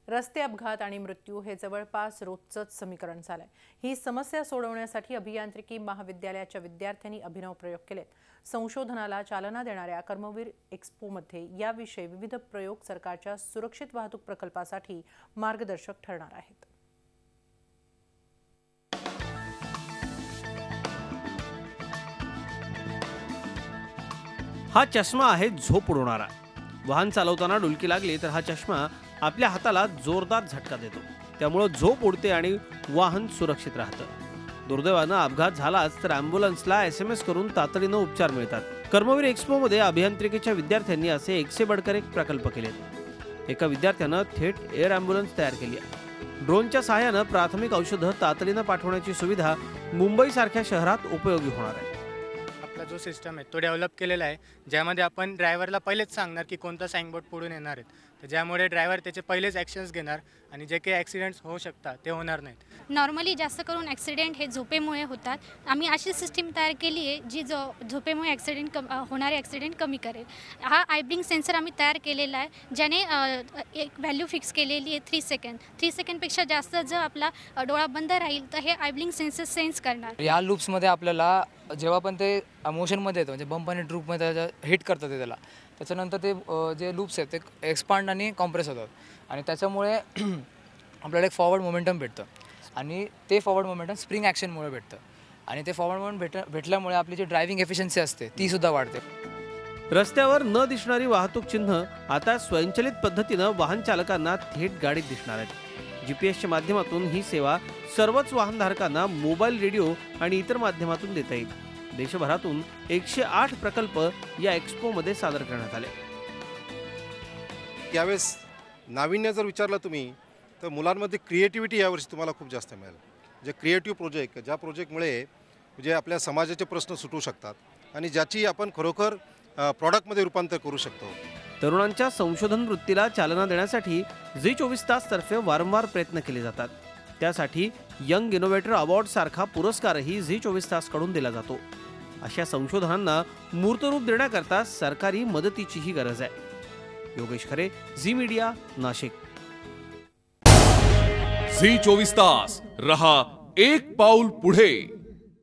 रस्ते अपघात आणि मृत्यू हे जवळपास रोजचंच समीकरण झालंय। ही समस्या सोडवण्यासाठी अभियांत्रिकी महाविद्यालयाच्या विद्यार्थ्यांनी अभिनव प्रयोग केलेत। संशोधनाला चालना देणाऱ्या कर्मवीर एक्स्पोमध्ये याविषयी विविध प्रयोग सरकारच्या सुरक्षित वाहतूक प्रकल्पासाठी मार्गदर्शक ठरणार आहेत। हा चष्मा आहे झोप उडवणारा। वाहन चालवताना डुलकी लागली तर हा चष्मा आपल्या हाताला जोरदार झटका देतो, त्यामुळे झोप उडते आणि वाहन सुरक्षित राहतं। दुर्दैवानं अपघात झालाच तर ॲम्ब्युलन्सला SMS करून तातडीनं उपचार मिळतात। कर्मवीर एक्स्पोमध्ये अभियांत्रिकीच्या विद्यार्थ्यांनी असे एक से बढ़कर एक प्रकल्प केलेत। एका विद्यार्थ्यानं थेट एअर ॲम्ब्युलन्स तयार केली आहे। ड्रोनच्या सहाय्यानं प्राथमिक औषधं तातडीनं पाठवण्याची सुविधा मुंबईसारख्या शहरात उपयोगी होणार आहे। आपला जो सिस्टम आहे तो डेव्हलप केलेला आहे, ज्यामध्ये आपण ड्रायव्हरला पहिलेच सांगणार की कोणता साइनबोर्ड पुढून येणार आहे, तर ज्यामुळे ड्रायव्हर त्याचे पहिलेच ॲक्शन्स घेणार आणि जे काही ॲक्सिडेंट्स होऊ शकतात ते होणार नाहीत। नॉर्मली जास्त करून ॲक्सिडेंट हे झोपेमुळे होतात। आम्ही अशी सिस्टीम तयार केली आहे जी झोपेमुळे होणारे ॲक्सिडेंट कमी करेल। हा आयब्लिंक सेन्सर आम्ही तयार केलेला आहे, ज्याने एक व्हॅल्यू फिक्स केलेली आहे 3 सेकंड। 3 सेकंडपेक्षा जास्त जर आपला डोळा बंद राहील तर हे आयब्लिंक सेन्सर सेन्स करणार। या लूप्समध्ये आपल्याला जेव्हा पण ते मोशनमध्ये येतं, म्हणजे बंप आणि ड्रूपमध्ये हिट करतात ते, त्याच्यानंतर ते जे लूप्स आहेत ते एक्सपांड आणि कॉम्प्रेस होतात आणि त्याच्यामुळे आपल्याला एक फॉरवर्ड मोमेंटम भेटतं आणि ते फॉरवर्ड मोमेंटम स्प्रिंग ॲक्शनमुळे भेटतं आणि ते फॉरवर्ड मोमेंटम भेटल्यामुळे आपली जी ड्रायव्हिंग एफिशियन्सी असते ती सुद्धा वाढते। रस्त्यावर न दिसणारी वाहतूक चिन्ह आता स्वयंचलित पद्धतीनं वाहन चालकांना थेट गाडीत दिसणार आहेत। GPS माध्यमातून ही सेवा सर्वच वाहनधारकांना मोबाईल, रेडिओ आणि इतर माध्यमातून देता येईल। देशभरातून 108 प्रकल्प या एक्स्पोमध्ये सादर करण्यात आले। यावेळेस नाविन्य जर विचारलं तुम्ही तर मुलांमध्ये क्रिएटिव्हिटी यावर्षी तुम्हाला खूप जास्त मिळेल। जे क्रिएटिव्ह प्रोजेक्ट, ज्या प्रोजेक्टमुळे जे आपल्या समाजाचे प्रश्न सुटू शकतात आणि ज्याची आपण खरोखर प्रॉडक्टमध्ये रूपांतर करू शकतो। तरुणांच्या संशोधन वृत्तीला चालना देण्यासाठी झी24 तास तर्फे वारंवार प्रयत्न केले जातात। त्यासाठी यंग इनोव्हेटर अवॉर्ड सारखा पुरस्कारही झी24 तास कडून दिला जातो। अशा संशोधनांना मूर्तरूप देण्याकरता सरकारी मदतीचीही गरज आहे। योगेश खरे, झी मीडिया, नाशिक। झी24 तास रहा एक पाऊल पुढे।